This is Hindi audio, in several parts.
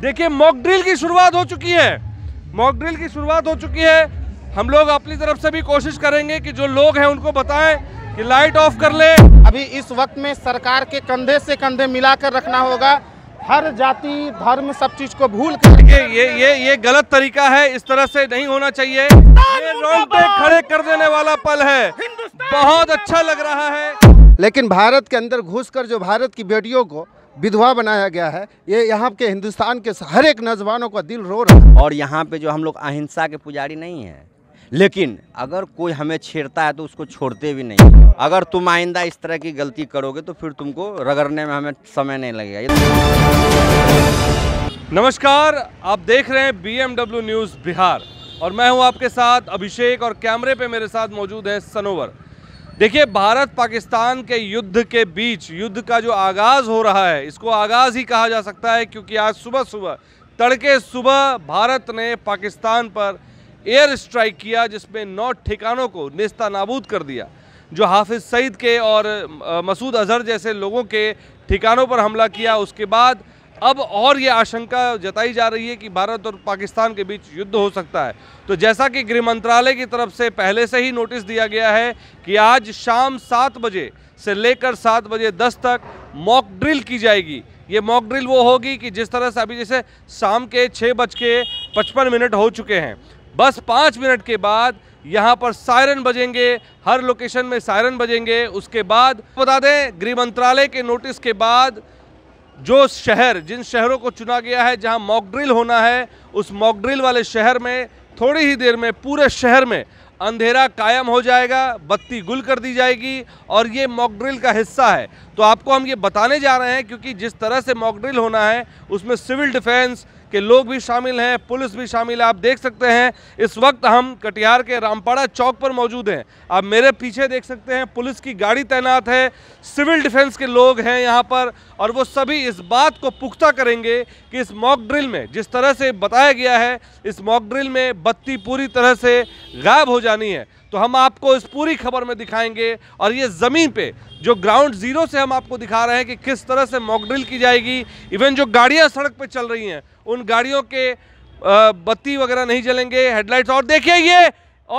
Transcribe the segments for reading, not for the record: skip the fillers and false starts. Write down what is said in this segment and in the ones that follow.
देखिए मॉक ड्रिल की शुरुआत हो चुकी है, मॉक ड्रिल की शुरुआत हो चुकी है। हम लोग अपनी तरफ से भी कोशिश करेंगे कि जो लोग हैं उनको बताएं कि लाइट ऑफ कर ले। अभी इस वक्त में सरकार के कंधे से कंधे मिलाकर रखना होगा, हर जाति धर्म सब चीज को भूल कर। ये गलत तरीका है, इस तरह से नहीं होना चाहिए। ये रोंगटे खड़े कर देने वाला पल है, बहुत अच्छा लग रहा है। लेकिन भारत के अंदर घुसकर जो भारत की बेटियों को विधवा बनाया गया है, ये यहाँ के हिंदुस्तान के हर एक नौजवानों का दिल रो रहा है। और यहाँ पे जो हम लोग अहिंसा के पुजारी नहीं हैं, लेकिन अगर कोई हमें छेड़ता है तो उसको छोड़ते भी नहीं। अगर तुम आइंदा इस तरह की गलती करोगे तो फिर तुमको रगड़ने में हमें समय नहीं लगेगा। नमस्कार, आप देख रहे हैं BMW न्यूज़ बिहार और मैं हूं आपके साथ अभिषेक और कैमरे पे मेरे साथ मौजूद है सनोवर। देखिए, भारत पाकिस्तान के युद्ध के बीच युद्ध का जो आगाज़ हो रहा है, इसको आगाज़ ही कहा जा सकता है, क्योंकि आज सुबह तड़के सुबह भारत ने पाकिस्तान पर एयर स्ट्राइक किया, जिसमें 9 ठिकानों को नेस्तनाबूद कर दिया। जो हाफिज़ सईद के और मसूद अजहर जैसे लोगों के ठिकानों पर हमला किया, उसके बाद अब और ये आशंका जताई जा रही है कि भारत और पाकिस्तान के बीच युद्ध हो सकता है। तो जैसा कि गृह मंत्रालय की तरफ से पहले से ही नोटिस दिया गया है कि आज शाम 7 बजे से लेकर 7 बजे 10 तक मॉक ड्रिल की जाएगी। ये मॉक ड्रिल वो होगी कि जिस तरह से अभी जैसे शाम के 6:55 हो चुके हैं, बस 5 मिनट के बाद यहाँ पर सायरन बजेंगे, हर लोकेशन में सायरन बजेंगे। उसके बाद बता दें, गृह मंत्रालय के नोटिस के बाद जो शहर, जिन शहरों को चुना गया है जहां मॉक ड्रिल होना है, उस मॉक ड्रिल वाले शहर में थोड़ी ही देर में पूरे शहर में अंधेरा कायम हो जाएगा, बत्ती गुल कर दी जाएगी और ये मॉक ड्रिल का हिस्सा है। तो आपको हम ये बताने जा रहे हैं क्योंकि जिस तरह से मॉक ड्रिल होना है उसमें सिविल डिफेंस के लोग भी शामिल हैं, पुलिस भी शामिल है। आप देख सकते हैं इस वक्त हम कटिहार के रामपाड़ा चौक पर मौजूद हैं। आप मेरे पीछे देख सकते हैं पुलिस की गाड़ी तैनात है, सिविल डिफेंस के लोग हैं यहाँ पर, और वो सभी इस बात को पुख्ता करेंगे कि इस मॉक ड्रिल में जिस तरह से बताया गया है, इस मॉक ड्रिल में बत्ती पूरी तरह से गायब हो जानी है। तो हम आपको इस पूरी खबर में दिखाएंगे और ये ज़मीन पे जो ग्राउंड जीरो से हम आपको दिखा रहे हैं कि किस तरह से मॉक ड्रिल की जाएगी। इवन जो गाड़ियां सड़क पे चल रही हैं, उन गाड़ियों के बत्ती वगैरह नहीं जलेंगे, हेडलाइट्स। और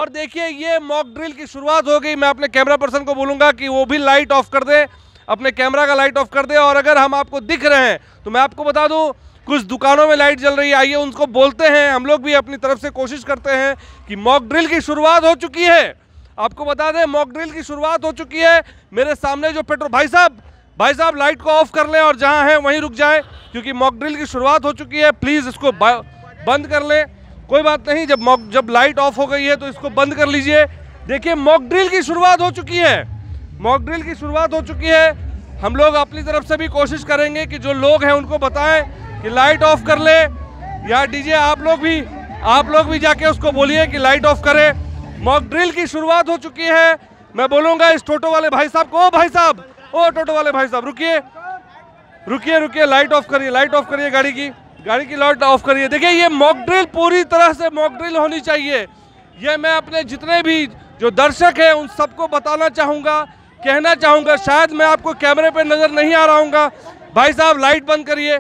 देखिए ये मॉक ड्रिल की शुरुआत हो गई। मैं अपने कैमरा पर्सन को बोलूँगा कि वो भी लाइट ऑफ कर दे, अपने कैमरा का लाइट ऑफ कर दे। और अगर हम आपको दिख रहे हैं तो मैं आपको बता दूँ, कुछ दुकानों में लाइट जल रही है, आइए उनको बोलते हैं। हम लोग भी अपनी तरफ से कोशिश करते हैं कि मॉक ड्रिल की शुरुआत हो चुकी है। आपको बता दें, मॉक ड्रिल की शुरुआत हो चुकी है। मेरे सामने जो पेट्रोल भाई साहब लाइट को ऑफ कर लें और जहां हैं वहीं रुक जाएं, क्योंकि मॉक ड्रिल की शुरुआत हो चुकी है। प्लीज़ इसको बंद कर लें, कोई बात नहीं, जब लाइट ऑफ हो गई है तो इसको बंद कर लीजिए। देखिए मॉक ड्रिल की शुरुआत हो चुकी है, मॉक ड्रिल की शुरुआत हो चुकी है। हम लोग अपनी तरफ से भी कोशिश करेंगे कि जो लोग हैं उनको बताएं कि लाइट ऑफ कर ले। या डीजे आप लोग भी जाके उसको बोलिए कि लाइट ऑफ करे। मॉक ड्रिल की शुरुआत हो चुकी है। मैं बोलूंगा इस टोटो वाले भाई साहब को, टोटो वाले भाई साहब रुकिए, लाइट ऑफ करिए, गाड़ी की लाइट ऑफ करिए। देखिए ये मॉक ड्रिल पूरी तरह से मॉक ड्रिल होनी चाहिए। ये मैं अपने जितने भी जो दर्शक हैं उन सबको बताना चाहूँगा, कहना चाहूँगा। शायद मैं आपको कैमरे पर नज़र नहीं आ रहा हूँगा, भाई साहब लाइट बंद करिए।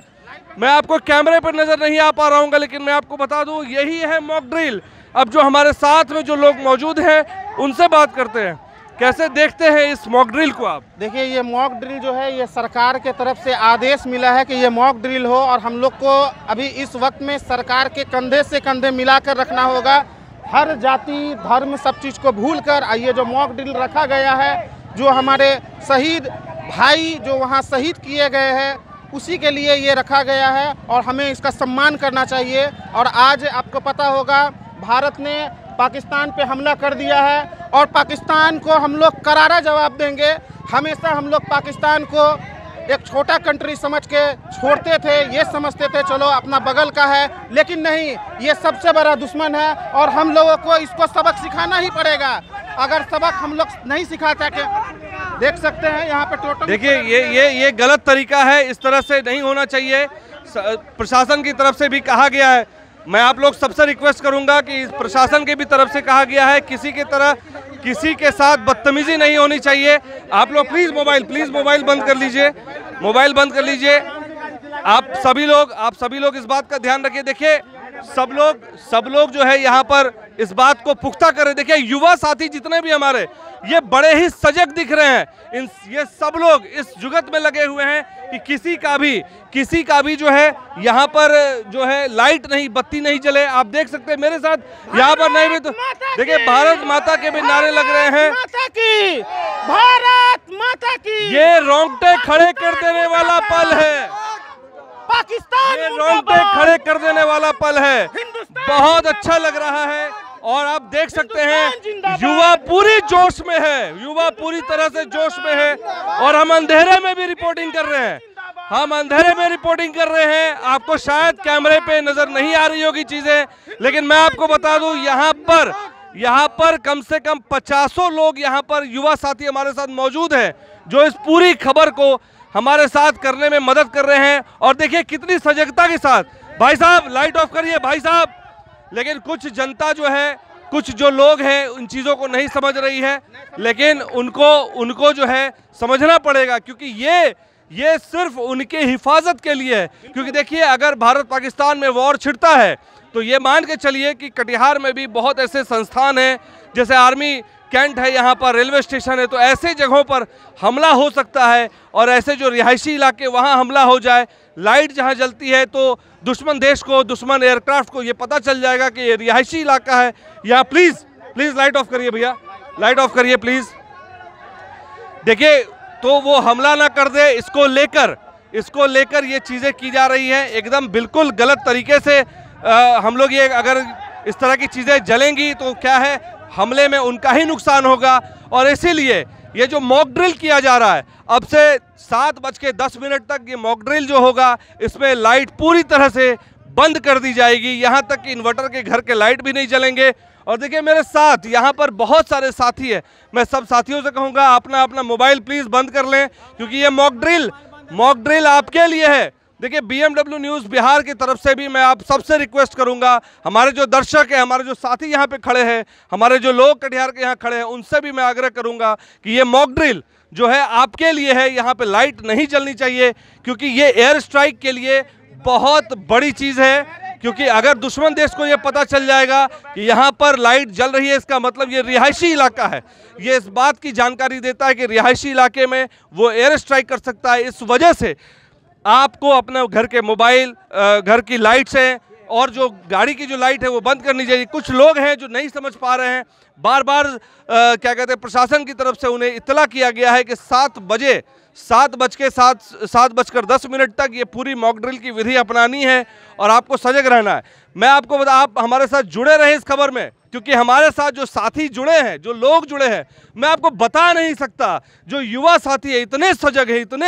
मैं आपको कैमरे पर नज़र नहीं आ पा रहा हूँ, लेकिन मैं आपको बता दूँ यही है मॉक ड्रिल। अब जो हमारे साथ में जो लोग मौजूद हैं उनसे बात करते हैं। कैसे देखते हैं इस मॉक ड्रिल को आप? देखिए, ये मॉक ड्रिल जो है, ये सरकार के तरफ से आदेश मिला है कि ये मॉक ड्रिल हो, और हम लोग को अभी इस वक्त में सरकार के कंधे से कंधे मिलाकर रखना होगा, हर जाति धर्म सब चीज़ को भूल कर। ये जो मॉक ड्रिल रखा गया है, जो हमारे शहीद भाई जो वहाँ शहीद किए गए हैं, उसी के लिए ये रखा गया है और हमें इसका सम्मान करना चाहिए। और आज आपको पता होगा, भारत ने पाकिस्तान पे हमला कर दिया है और पाकिस्तान को हम लोग करारा जवाब देंगे। हमेशा हम लोग पाकिस्तान को एक छोटा कंट्री समझ के छोड़ते थे, ये समझते थे चलो अपना बगल का है, लेकिन नहीं, ये सबसे बड़ा दुश्मन है और हम लोगों को इसको सबक सिखाना ही पड़ेगा। अगर सबक हम लोग नहीं सिखाते, देख सकते हैं यहाँ पे टोटल। देखिए ये गलत तरीका है, इस तरह से नहीं होना चाहिए। प्रशासन की तरफ से भी कहा गया है, मैं आप लोग सबसे रिक्वेस्ट करूंगा कि प्रशासन के भी तरफ से कहा गया है, किसी के साथ बदतमीजी नहीं होनी चाहिए। आप लोग प्लीज मोबाइल बंद कर लीजिए, आप सभी लोग इस बात का ध्यान रखिए। देखिए सब लोग जो है यहाँ पर इस बात को पुख्ता कर रहे। देखिए युवा साथी जितने भी हमारे, ये बड़े ही सजग दिख रहे हैं। ये सब लोग इस जुगत में लगे हुए हैं कि किसी का भी जो है यहाँ पर जो है लाइट नहीं, बत्ती नहीं जले। आप देख सकते हैं मेरे साथ यहाँ पर नहीं भी तो देखिए भारत माता के भी नारे लग रहे हैं। भारत माता की ये रोंगटे खड़े कर देने वाला पल है, पाकिस्तान, ये रोंगटे खड़े कर देने वाला पल है। बहुत अच्छा लग रहा है और आप देख सकते हैं युवा पूरी जोश में है, युवा पूरी तरह से जोश में है। और हम अंधेरे में भी रिपोर्टिंग कर रहे हैं, आपको शायद कैमरे पे नजर नहीं आ रही होगी चीजें, लेकिन मैं आपको बता दूं यहाँ पर कम से कम 50 लोग यहाँ पर युवा साथी हमारे साथ मौजूद हैं जो इस पूरी खबर को हमारे साथ करने में मदद कर रहे हैं। और देखिए कितनी सजगता के साथ, भाई साहब लाइट ऑफ करिए भाई साहब। लेकिन कुछ जनता जो है, कुछ जो लोग हैं उन चीज़ों को नहीं समझ रही है, लेकिन उनको जो है समझना पड़ेगा, क्योंकि ये सिर्फ उनके हिफाजत के लिए है। क्योंकि देखिए अगर भारत पाकिस्तान में वॉर छिड़ता है तो ये मान के चलिए कि कटिहार में भी बहुत ऐसे संस्थान हैं, जैसे आर्मी कैंट है, यहाँ पर रेलवे स्टेशन है, तो ऐसे जगहों पर हमला हो सकता है और ऐसे जो रिहायशी इलाके वहाँ हमला हो जाए। लाइट जहाँ जलती है तो दुश्मन देश को, दुश्मन एयरक्राफ्ट को ये पता चल जाएगा कि ये रिहायशी इलाका है। यहाँ प्लीज़ लाइट ऑफ करिए भैया, लाइट ऑफ करिए प्लीज़। देखिए तो वो हमला ना कर दे, इसको लेकर ये चीज़ें की जा रही हैं एकदम बिल्कुल गलत तरीके से। हम लोग ये अगर इस तरह की चीज़ें जलेंगी तो क्या है, हमले में उनका ही नुकसान होगा। और इसीलिए ये जो मॉक ड्रिल किया जा रहा है, अब से 7:10 तक ये मॉक ड्रिल जो होगा इसमें लाइट पूरी तरह से बंद कर दी जाएगी, यहाँ तक कि इन्वर्टर के घर के लाइट भी नहीं जलेंगे। और देखिए मेरे साथ यहाँ पर बहुत सारे साथी हैं, मैं सब साथियों से कहूँगा अपना अपना मोबाइल प्लीज़ बंद कर लें, क्योंकि ये मॉक ड्रिल आपके लिए है। देखिए BMW न्यूज़ बिहार की तरफ से भी मैं आप सबसे रिक्वेस्ट करूंगा, हमारे जो दर्शक हैं, हमारे जो साथी यहाँ पे खड़े हैं, हमारे जो लोग कटिहार के यहाँ खड़े हैं, उनसे भी मैं आग्रह करूंगा कि ये मॉक ड्रिल जो है आपके लिए है। यहाँ पे लाइट नहीं जलनी चाहिए, क्योंकि ये एयर स्ट्राइक के लिए बहुत बड़ी चीज़ है। क्योंकि अगर दुश्मन देश को ये पता चल जाएगा कि यहाँ पर लाइट जल रही है, इसका मतलब ये रिहायशी इलाका है, ये इस बात की जानकारी देता है कि रिहायशी इलाके में वो एयर स्ट्राइक कर सकता है। इस वजह से आपको अपने घर के मोबाइल, घर की लाइट्स हैं और जो गाड़ी की जो लाइट है वो बंद करनी चाहिए। कुछ लोग हैं जो नहीं समझ पा रहे हैं, बार बार क्या कहते हैं प्रशासन की तरफ से उन्हें इत्तला किया गया है कि 7:10 तक ये पूरी मॉक ड्रिल की विधि अपनानी है और आपको सजग रहना है। मैं आपको बता, आप हमारे साथ जुड़े रहे इस खबर में, क्योंकि हमारे साथ जो साथी जुड़े हैं, जो लोग जुड़े हैं, मैं आपको बता नहीं सकता। जो युवा साथी है इतने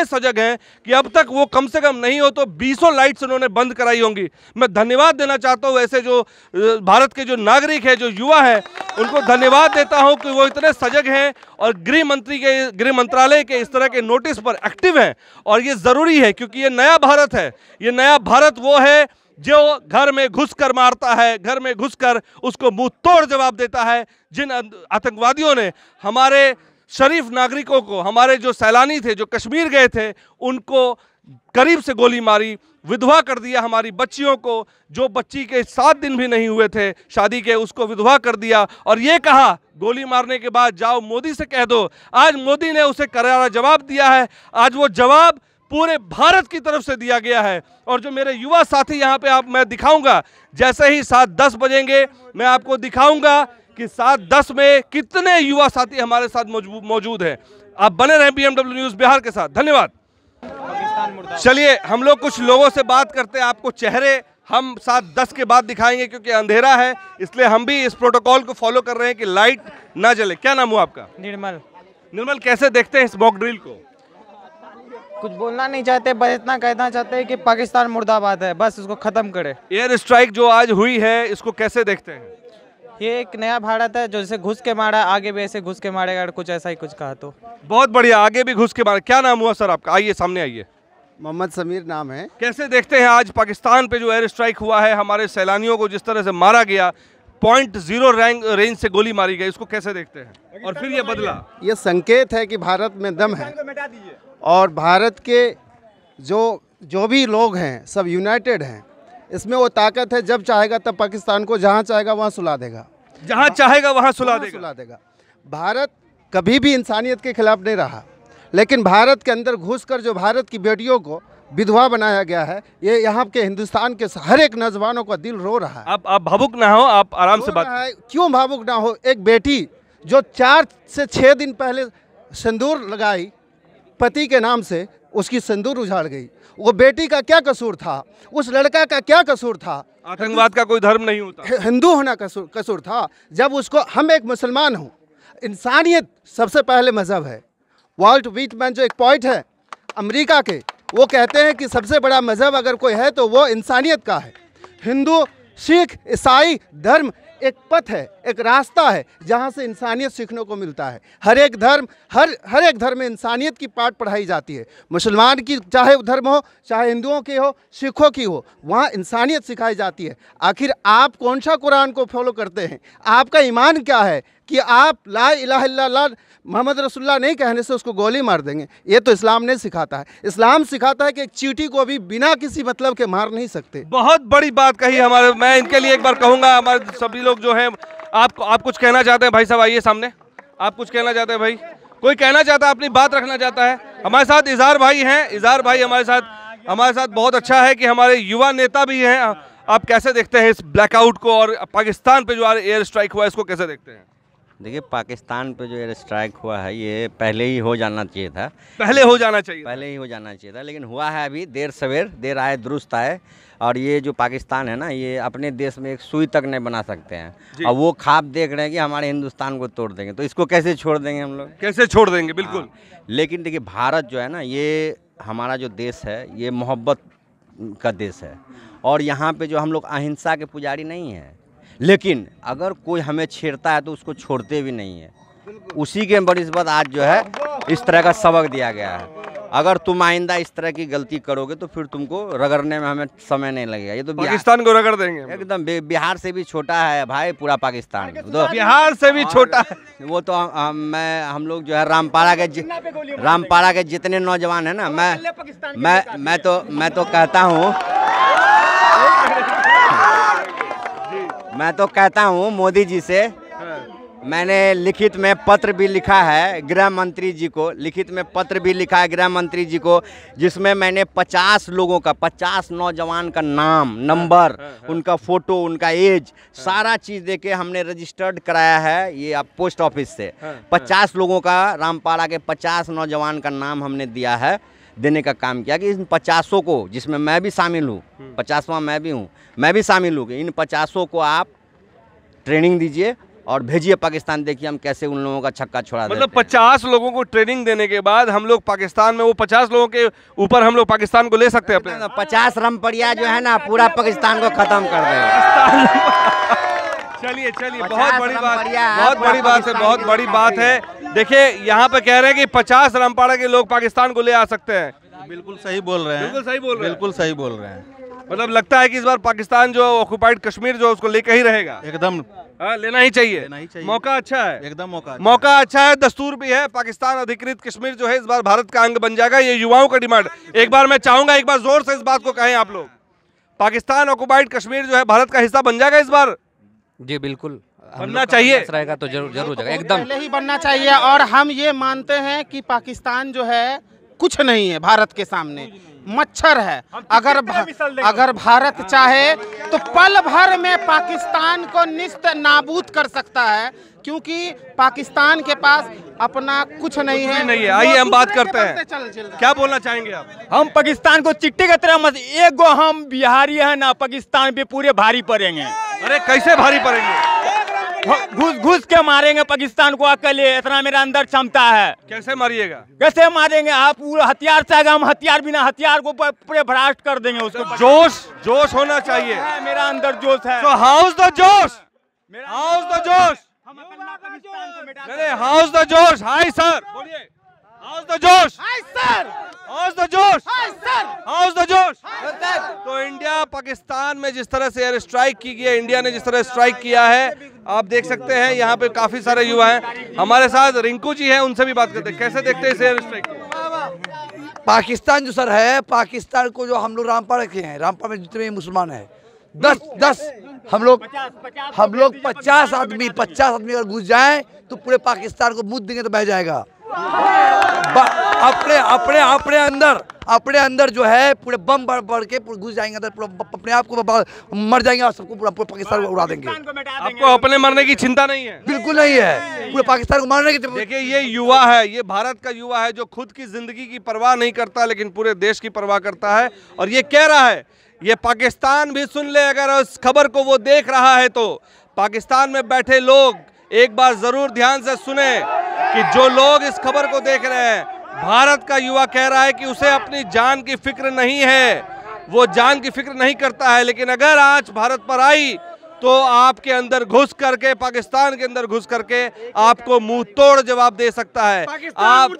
सजग हैं कि अब तक वो कम से कम नहीं हो तो 20 लाइट्स उन्होंने बंद कराई होंगी। मैं धन्यवाद देना चाहता हूँ ऐसे जो भारत के जो नागरिक हैं, जो युवा हैं, उनको धन्यवाद देता हूँ कि वो इतने सजग हैं और गृह मंत्रालय के इस तरह के नोटिस पर एक्टिव हैं। और ये ज़रूरी है, क्योंकि ये नया भारत है। ये नया भारत वो है जो घर में घुसकर मारता है, घर में घुसकर उसको मुंह तोड़ जवाब देता है। जिन आतंकवादियों ने हमारे शरीफ नागरिकों को, हमारे जो सैलानी थे जो कश्मीर गए थे, उनको करीब से गोली मारी, विधवा कर दिया हमारी बच्चियों को, जो बच्ची के 7 दिन भी नहीं हुए थे शादी के, उसको विधवा कर दिया। और ये कहा गोली मारने के बाद जाओ मोदी से कह दो। आज मोदी ने उसे करारा जवाब दिया है। आज वो जवाब पूरे भारत की तरफ से दिया गया है। और जो मेरे युवा साथी यहाँ पे मैं दिखाऊंगा, जैसे ही 7:10 बजेंगे मैं आपको दिखाऊंगा कि 7:10 में कितने युवा साथी हमारे साथ मौजूद हैं। आप बने रहें BMW न्यूज़ बिहार के साथ। धन्यवाद। चलिए हम लोग कुछ लोगों से बात करते हैं। आपको चेहरे हम 7:10 के बाद दिखाएंगे, क्योंकि अंधेरा है, इसलिए हम भी इस प्रोटोकॉल को फॉलो कर रहे हैं कि लाइट ना जले। क्या नाम हुआ आपका? निर्मल, कैसे देखते हैं इस मॉक ड्रिल को? कुछ बोलना नहीं चाहते, बस इतना कहना चाहते हैं कि पाकिस्तान मुर्दाबाद है, बस उसको खत्म करे। एयर स्ट्राइक जो आज हुई है, इसको कैसे देखते हैं? ये एक नया भारत है जो जैसे घुस के मारा, आगे भी ऐसे घुस के मारेगा, अगर कुछ ऐसा ही कुछ कहा तो। बहुत बढ़िया, आगे भी घुस के मारे। क्या नाम हुआ सर आपका? आइए सामने आइए। मोहम्मद समीर नाम है। कैसे देखते हैं आज पाकिस्तान पे जो एयर स्ट्राइक हुआ है, हमारे सैलानियों को जिस तरह से मारा गया, .0 रेंज से गोली मारी गई, इसको कैसे देखते हैं? और फिर ये बदला, ये संकेत है कि भारत में दम है और भारत के जो जो भी लोग हैं सब यूनाइटेड हैं। इसमें वो ताकत है, जब चाहेगा तब पाकिस्तान को जहाँ चाहेगा वहाँ सुला देगा, जहां चाहेगा वहां सुला सुला देगा। भारत कभी भी इंसानियत के खिलाफ नहीं रहा, लेकिन भारत के अंदर घुसकर जो भारत की बेटियों को विधवा बनाया गया है, ये यहाँ के हिंदुस्तान के हर एक नौजवानों का दिल रो रहा है। आप भावुक ना हो, आप आराम से बात। क्यों भावुक ना हो? एक बेटी जो 4 से 6 दिन पहले सिंदूर लगाई पति के नाम से, उसकी सिंदूर उजाड़ गई। वो बेटी का क्या कसूर था? उस लड़का का क्या कसूर था? आतंकवाद का कोई धर्म नहीं होता, हिंदू होना कसूर था। जब उसको, हम एक मुसलमान हूँ, इंसानियत सबसे पहले मज़हब है। वॉल्ट व्हिटमैन जो एक पॉइंट है अमेरिका के, वो कहते हैं कि सबसे बड़ा मज़हब अगर कोई है तो वो इंसानियत का है। हिंदू, सिख, ईसाई धर्म एक पथ है, एक रास्ता है जहाँ से इंसानियत सीखने को मिलता है। हर एक धर्म, हर एक धर्म में इंसानियत की पाठ पढ़ाई जाती है। मुसलमान की चाहे धर्म हो, चाहे हिंदुओं की हो, सिखों की हो, वहाँ इंसानियत सिखाई जाती है। आखिर आप कौन सा कुरान को फॉलो करते हैं? आपका ईमान क्या है कि आप ला इलाहा इल्लल्लाह मोहम्मद रसूलुल्लाह नहीं कहने से उसको गोली मार देंगे? ये तो इस्लाम नहीं सिखाता है। इस्लाम सिखाता है कि एक चींटी को भी बिना किसी मतलब के मार नहीं सकते। बहुत बड़ी बात कही हमारे। मैं इनके लिए एक बार कहूंगा, हमारे सभी लोग जो हैं, आप कुछ कहना चाहते हैं? भाई साहब आइए सामने, आप कुछ कहना चाहते हैं? भाई कोई कहना चाहता है, अपनी बात रखना चाहता है? हमारे साथ इजहार भाई हैं। इजहार भाई हमारे साथ बहुत अच्छा है कि हमारे युवा नेता भी हैं। आप कैसे देखते हैं इस ब्लैकआउट को, और पाकिस्तान पे जो एयर स्ट्राइक हुआ है इसको कैसे देखते हैं? देखिए, पाकिस्तान पे जो एयर स्ट्राइक हुआ है ये पहले ही हो जाना चाहिए था। पहले हो जाना चाहिए था, लेकिन हुआ है अभी देर सवेर, देर आए दुरुस्त आए। और ये जो पाकिस्तान है ना, ये अपने देश में एक सुई तक नहीं बना सकते हैं। और वो ख्वाब देख रहे हैं कि हमारे हिंदुस्तान को तोड़ देंगे, तो इसको कैसे छोड़ देंगे हम लोग? कैसे छोड़ देंगे? बिल्कुल। लेकिन देखिए, भारत जो है ना, ये हमारा जो देश है ये मोहब्बत का देश है। और यहाँ पे जो हम लोग अहिंसा के पुजारी नहीं हैं, लेकिन अगर कोई हमें छेड़ता है तो उसको छोड़ते भी नहीं है। उसी के बनिस्बत आज जो है इस तरह का सबक दिया गया है। अगर तुम आइंदा इस तरह की गलती करोगे तो फिर तुमको रगड़ने में हमें समय नहीं लगेगा। ये तो पाकिस्तान को रगड़ देंगे एकदम। बिहार से भी छोटा है भाई पूरा पाकिस्तान, तो बिहार से भी छोटा है वो तो। हम लोग जो है रामपाड़ा के जितने नौजवान है ना, मैं तो कहता हूँ मोदी जी से, मैंने लिखित में पत्र भी लिखा है गृह मंत्री जी को, गृह मंत्री जी को, जिसमें मैंने 50 लोगों का, 50 नौजवान का नाम, नंबर, उनका फ़ोटो, उनका एज, सारा चीज़ देके हमने रजिस्टर्ड कराया है ये आप पोस्ट ऑफिस से। 50 लोगों का, रामपाड़ा के 50 नौजवान का नाम हमने दिया है, देने का काम किया कि इन 50 को, जिसमें मैं भी शामिल हूँ, 50वां मैं भी शामिल हूँ, इन 50 को आप ट्रेनिंग दीजिए और भेजिए पाकिस्तान। देखिए हम कैसे उन लोगों का छक्का छोड़ा देते हैं। 50 लोगों को ट्रेनिंग देने के बाद हम लोग पाकिस्तान में, वो 50 लोगों के ऊपर हम लोग पाकिस्तान को ले सकते हैं अपने। 50 रमपड़िया जो है ना, पूरा पाकिस्तान को खत्म कर देगा। चलिए बहुत बड़ी बात है। देखिए यहाँ पे कह रहे हैं कि 50 रामपाड़ा के लोग पाकिस्तान को ले आ सकते हैं। बिल्कुल सही बोल रहे हैं। बिल्कुल सही बोल रहे हैं। मतलब लगता है कि इस बार पाकिस्तान जो ऑक्युपाइड कश्मीर जो उसको लेकर ही रहेगा। एकदम लेना ही चाहिए। मौका अच्छा है, एकदम मौका अच्छा है। दस्तूर भी है, पाकिस्तान अधिकृत कश्मीर जो है इस बार भारत का अंग बन जाएगा। ये युवाओं का डिमांड। एक बार मैं चाहूंगा एक बार जोर से इस बात को कहें आप लोग, पाकिस्तान ऑक्युपाइड कश्मीर जो है भारत का हिस्सा बन जाएगा इस बार? जी बिल्कुल बनना चाहिए, रहेगा तो जरूर जाएगा, एकदम पहले ही बनना चाहिए। और हम ये मानते हैं कि पाकिस्तान जो है कुछ नहीं है भारत के सामने, मच्छर है। अगर भारत चाहे तो पल भर में पाकिस्तान को निस्त नाबूद कर सकता है, क्योंकि पाकिस्तान के पास अपना कुछ नहीं है। आइए हम बात करते हैं, क्या बोलना चाहेंगे आप? हम पाकिस्तान को चिट्टी की तरह मत, एक गो हम बिहारी है ना, पाकिस्तान पे पूरे भारी पड़ेंगे। अरे कैसे भारी पड़ेंगे? घुस के मारेंगे पाकिस्तान को अकेले, इतना मेरा अंदर क्षमता है। कैसे मारिएगा? कैसे मारेंगे? आप पूरा हथियार से आगे, हम हथियार बिना हथियार को पूरे भ्रष्ट कर देंगे उसको। जोश होना चाहिए। मेरा अंदर जोश है। So how's the जोश? How's the जोश? How's the जोश? Hi sir, बोलिए। How's the जोश? Hi sir. How's the जोश? Hi sir. How's the जोश? तो इंडिया पाकिस्तान में जिस तरह से एयर स्ट्राइक की गई है, इंडिया ने जिस तरह स्ट्राइक किया है, आप देख सकते हैं यहाँ पे काफी सारे युवा हैं। हमारे साथ रिंकू जी हैं, उनसे भी बात करते हैं। कैसे देखते हैं इस एयर स्ट्राइक को? पाकिस्तान जो सर है, पाकिस्तान को जो हम लोग रामपाल के हैं, रामपाल में जितने भी मुसलमान हैं 10 हम लोग 50 आदमी अगर घुस जाएं तो पूरे पाकिस्तान को मुद्द देंगे तो बह जाएगा। अपने अंदर जो है पूरे बम बढ़ के घुस जाएंगे अंदर, अपने आप को मर जाएंगे और सबको पूरा पाकिस्तान को उड़ा देंगे। आपको अपने मरने की चिंता नहीं है? बिल्कुल नहीं है, पूरे पाकिस्तान को मारने की। देखिए ये युवा है, ये भारत का युवा है जो खुद की जिंदगी की परवाह नहीं करता लेकिन पूरे देश की परवाह करता है। और ये कह रहा है, ये पाकिस्तान भी सुन ले, अगर उस खबर को वो देख रहा है तो पाकिस्तान में बैठे लोग एक बार जरूर ध्यान से सुने कि जो लोग इस खबर को देख रहे हैं, भारत का युवा कह रहा है कि उसे अपनी जान की फिक्र नहीं है, वो जान की फिक्र नहीं करता है, लेकिन अगर आज भारत पर आई तो आपके अंदर घुस करके, पाकिस्तान के अंदर घुस करके आपको मुंह तोड़ जवाब दे सकता है। आप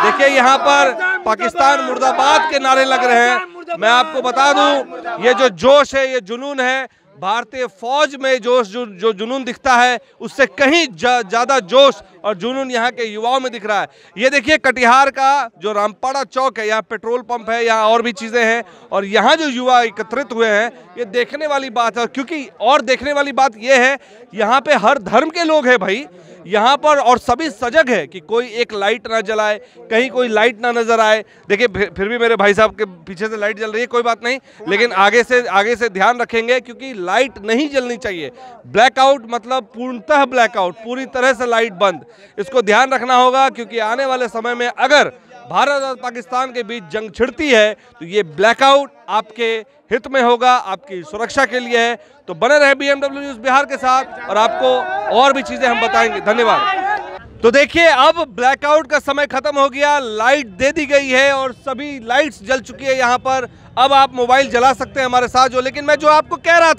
देखिए यहाँ पर पाकिस्तान मुर्दाबाद के नारे लग रहे हैं। मैं आपको बता दूं, ये जो जोश है, ये जुनून है, भारतीय फौज में जोश जो जुनून दिखता है उससे कहीं ज्यादा जोश और जुनून यहाँ के युवाओं में दिख रहा है। ये देखिए कटिहार का जो रामपाड़ा चौक है, यहाँ पेट्रोल पंप है, यहाँ और भी चीजें हैं, और यहाँ जो युवा एकत्रित हुए हैं, ये देखने वाली बात है। क्योंकि और देखने वाली बात ये है, यहाँ पे हर धर्म के लोग हैं भाई यहाँ पर, और सभी सजग है कि कोई एक लाइट ना जलाए, कहीं कोई लाइट ना नजर आए। देखिए फिर भी मेरे भाई साहब के पीछे से लाइट जल रही है, कोई बात नहीं, लेकिन आगे से ध्यान रखेंगे क्योंकि लाइट नहीं जलनी चाहिए। ब्लैकआउट मतलब पूर्णतः ब्लैकआउट, पूरी तरह से लाइट बंद, इसको ध्यान रखना होगा क्योंकि आने वाले समय में अगर भारत और पाकिस्तान के बीच जंग छिड़ती है तो ये ब्लैकआउट आपके हित में होगा, आपकी सुरक्षा के लिए है। तो बने रहे BMW न्यूज़ बिहार के साथ और आपको और भी चीजें हम बताएंगे। धन्यवाद। तो देखिए अब ब्लैकआउट का समय खत्म हो गया, लाइट दे दी गई है और सभी लाइट्स जल चुकी है यहाँ पर। अब आप मोबाइल जला सकते हैं हमारे साथ लेकिन मैं जो आपको कह रहा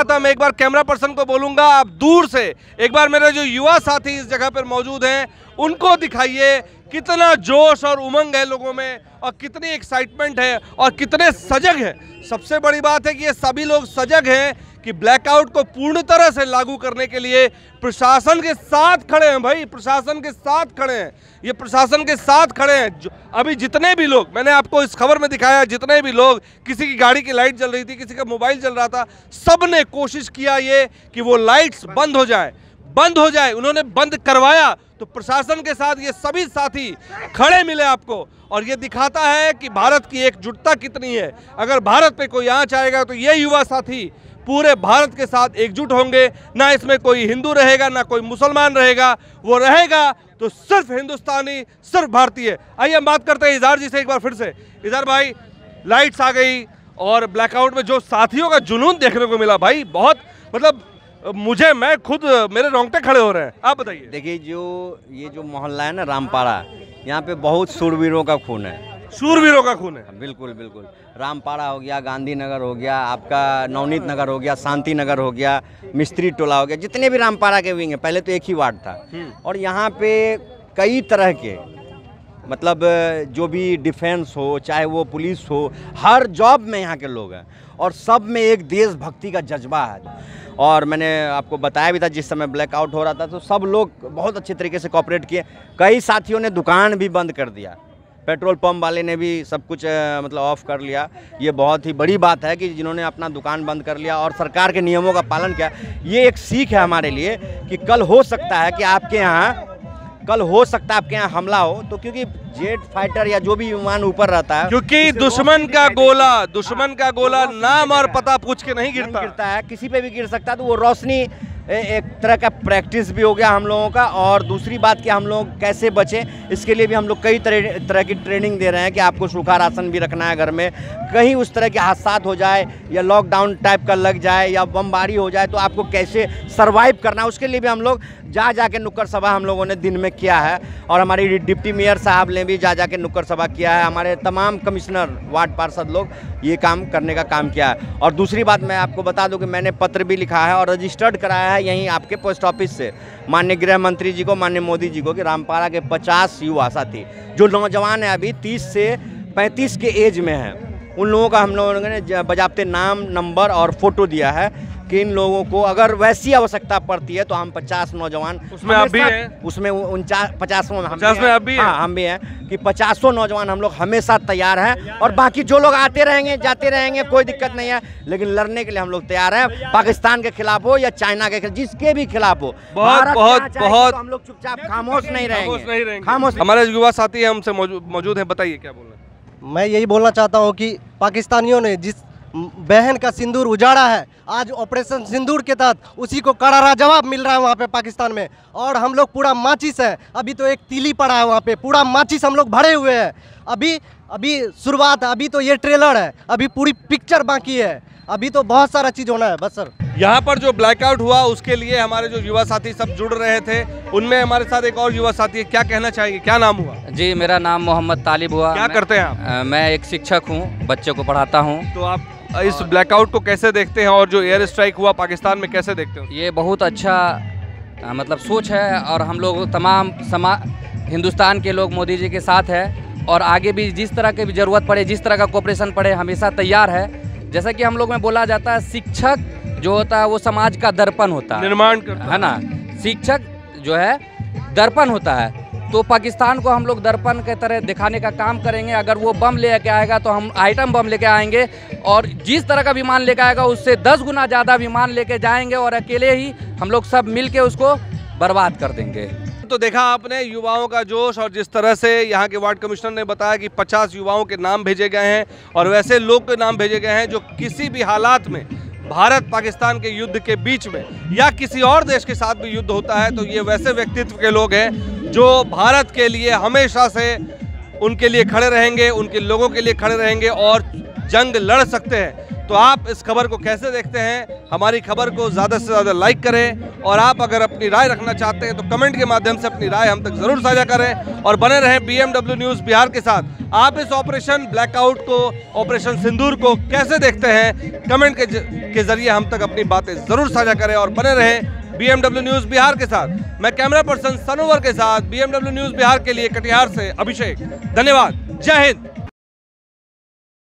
था, मैं एक बार कैमरा पर्सन को बोलूंगा, आप दूर से एक बार मेरे जो युवा साथी इस जगह पर मौजूद हैं उनको दिखाइए कितना जोश और उमंग है लोगों में और कितनी एक्साइटमेंट है और कितने सजग हैं। सबसे बड़ी बात है कि ये सभी लोग सजग हैं कि ब्लैकआउट को पूर्ण तरह से लागू करने के लिए प्रशासन के साथ खड़े हैं भाई, प्रशासन के साथ खड़े हैं, ये प्रशासन के साथ खड़े हैं। अभी जितने भी लोग, मैंने आपको इस खबर में दिखाया, जितने भी लोग, किसी की गाड़ी की लाइट जल रही थी, किसी का मोबाइल जल रहा था, सब ने कोशिश किया ये कि वो लाइट्स बंद हो जाए, उन्होंने बंद करवाया। तो प्रशासन के साथ ये सभी साथी खड़े मिले आपको और ये दिखाता है कि भारत की एकजुटता कितनी है। अगर भारत पे कोई आंच आएगा तो ये युवा साथी पूरे भारत के साथ एकजुट होंगे, ना इसमें कोई हिंदू रहेगा ना कोई मुसलमान रहेगा, वो रहेगा तो सिर्फ हिंदुस्तानी, सिर्फ भारतीय। आइए हम बात करते हैं इजहार जी से एक बार फिर से। इजहार भाई, लाइट्स आ गई और ब्लैकआउट में जो साथियों का जुनून देखने को मिला भाई, बहुत मतलब मैं खुद मेरे रोंगटे खड़े हो रहे हैं। आप बताइए। देखिए ये जो मोहल्ला है ना रामपाड़ा, यहाँ पे बहुत शूरवीरों का खून है। शूरवीरों का खून है? बिल्कुल बिल्कुल। रामपाड़ा हो गया, गांधीनगर हो गया, आपका नवनीत नगर हो गया, शांति नगर हो गया, मिस्त्री टोला हो गया, जितने भी रामपाड़ा के विंग हैं, पहले तो एक ही वार्ड था और यहाँ पे कई तरह के मतलब जो भी डिफेंस हो, चाहे वो पुलिस हो, हर जॉब में यहाँ के लोग हैं और सब में एक देशभक्ति का जज्बा है। और मैंने आपको बताया भी था जिस समय ब्लैकआउट हो रहा था तो सब लोग बहुत अच्छे तरीके से कोऑपरेट किए। कई साथियों ने दुकान भी बंद कर दिया, पेट्रोल पंप वाले ने भी सब कुछ मतलब ऑफ कर लिया। ये बहुत ही बड़ी बात है कि जिन्होंने अपना दुकान बंद कर लिया और सरकार के नियमों का पालन किया। ये एक सीख है हमारे लिए कि कल हो सकता है कि आपके यहाँ हमला हो, तो क्योंकि जेट फाइटर या जो भी विमान ऊपर रहता है, क्योंकि दुश्मन का गोला नाम और पता पूछ के नहीं गिरता है, किसी पे भी गिर सकता है। तो वो रोशनी एक तरह का प्रैक्टिस भी हो गया हम लोगों का। और दूसरी बात कि हम लोग कैसे बचें, इसके लिए भी हम लोग कई तरह की ट्रेनिंग दे रहे हैं कि आपको सूखा राशन भी रखना है घर में, कहीं उस तरह के हादसा हो जाए या लॉकडाउन टाइप का लग जाए या बमबारी हो जाए तो आपको कैसे सर्वाइव करना है, उसके लिए भी हम लोग जा के नुक्कड़ सभा हम लोगों ने दिन में किया है। और हमारी डिप्टी मेयर साहब ने भी जा के नुक्कड़ सभा किया है, हमारे तमाम कमिश्नर, वार्ड पार्षद लोग ये काम करने का काम किया है। और दूसरी बात मैं आपको बता दूं कि मैंने पत्र भी लिखा है और रजिस्टर्ड कराया है यहीं आपके पोस्ट ऑफिस से माननीय गृह मंत्री जी को, माननीय मोदी जी को, कि रामपाड़ा के 50 युवा साथी जो नौजवान है, अभी 30 से 35 के एज में हैं, उन लोगों का हम लोगों ने बजाबते नाम, नंबर और फोटो दिया है कि इन लोगों को अगर वैसी आवश्यकता पड़ती है तो हम 50 नौजवान, उसमें आप भी हैं, उसमें 50 में आप भी हैं, हाँ हम भी हैं कि 50 नौजवान हम लोग हमेशा तैयार हैं। और बाकी जो लोग आते रहेंगे जाते रहेंगे, कोई दिक्कत नहीं है, लेकिन लड़ने के लिए हम लोग तैयार हैं, पाकिस्तान के खिलाफ हो या चाइना के खिलाफ, जिसके भी खिलाफ हो। बहुत हम लोग चुपचाप खामोश नहीं रहेंगे, खामोश। हमारे युवा साथी हमसे मौजूद हैं, बताइए क्या बोलना है। मैं यही बोलना चाहता हूँ कि पाकिस्तानियों ने जिस बहन का सिंदूर उजाड़ा है, आज ऑपरेशन सिंदूर के तहत उसी को करारा जवाब मिल रहा है वहाँ पे पाकिस्तान में। और हम लोग पूरा माचिस है, अभी तो एक तीली पड़ा है वहाँ पे, पूरा माचिस हम लोग भरे हुए हैं। अभी शुरुआत है, अभी तो ये ट्रेलर है, अभी पूरी पिक्चर बाकी है, अभी तो बहुत सारा चीज़ होना है बस सर। यहाँ पर जो ब्लैकआउट हुआ उसके लिए हमारे जो युवा साथी सब जुड़ रहे थे, उनमें हमारे साथ एक और युवा साथी है, क्या कहना चाहेंगे, क्या नाम हुआ? जी, मेरा नाम मोहम्मद तालिब हुआ। क्या करते हैं आप? मैं एक शिक्षक हूँ, बच्चों को पढ़ाता हूँ। तो आप इस ब्लैकआउट को कैसे देखते हैं और जो एयर स्ट्राइक हुआ पाकिस्तान में कैसे देखते हैं? ये बहुत अच्छा मतलब सोच है और हम लोग तमाम हिंदुस्तान के लोग मोदी जी के साथ है और आगे भी जिस तरह की भी ज़रूरत पड़े, जिस तरह का कोऑपरेशन पड़े, हमेशा तैयार है। जैसा कि हम लोग में बोला जाता है, शिक्षक जो होता है वो समाज का दर्पण होता है, निर्माण करता है ना। शिक्षक जो है दर्पण होता है, तो पाकिस्तान को हम लोग दर्पण के तरह दिखाने का काम करेंगे। अगर वो बम लेके आएगा तो हम आइटम बम लेके आएंगे और जिस तरह का विमान लेके आएगा उससे 10 गुना ज़्यादा विमान लेके जाएंगे और अकेले ही हम लोग सब मिल के उसको बर्बाद कर देंगे। तो देखा आपने युवाओं का जोश और जिस तरह से यहाँ के वार्ड कमिश्नर ने बताया कि 50 युवाओं के नाम भेजे गए हैं और वैसे लोग के नाम भेजे गए हैं जो किसी भी हालात में भारत पाकिस्तान के युद्ध के बीच में या किसी और देश के साथ भी युद्ध होता है तो ये वैसे व्यक्तित्व के लोग हैं जो भारत के लिए हमेशा से उनके लिए खड़े रहेंगे, उनके लोगों के लिए खड़े रहेंगे और जंग लड़ सकते हैं। तो आप इस खबर को कैसे देखते हैं? हमारी खबर को ज़्यादा से ज़्यादा लाइक करें और आप अगर अपनी राय रखना चाहते हैं तो कमेंट के माध्यम से अपनी राय हम तक ज़रूर साझा करें और बने रहें BMW न्यूज़ बिहार के साथ। आप इस ऑपरेशन ब्लैकआउट को, ऑपरेशन सिंदूर को कैसे देखते हैं? कमेंट के जरिए हम तक अपनी बातें ज़रूर साझा करें और बने रहें BMW न्यूज़ बिहार के साथ। मैं कैमरा पर्सन सनोवर के साथ BMW न्यूज़ बिहार के लिए कटिहार से अभिषेक, धन्यवाद, जय हिंद।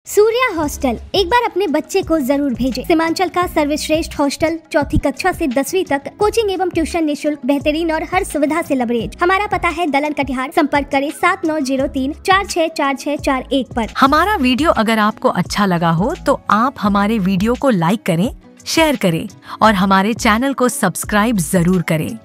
सूर्या हॉस्टल, एक बार अपने बच्चे को जरूर भेजें। सीमांचल का सर्वश्रेष्ठ हॉस्टल, 4ठी कक्षा से 10वीं तक, कोचिंग एवं ट्यूशन निःशुल्क, बेहतरीन और हर सुविधा से लबरेज। हमारा पता है दलन कटिहार। संपर्क करें 7903-464641 पर। हमारा वीडियो अगर आपको अच्छा लगा हो तो आप हमारे वीडियो को लाइक करें, शेयर करें और हमारे चैनल को सब्सक्राइब जरूर करें।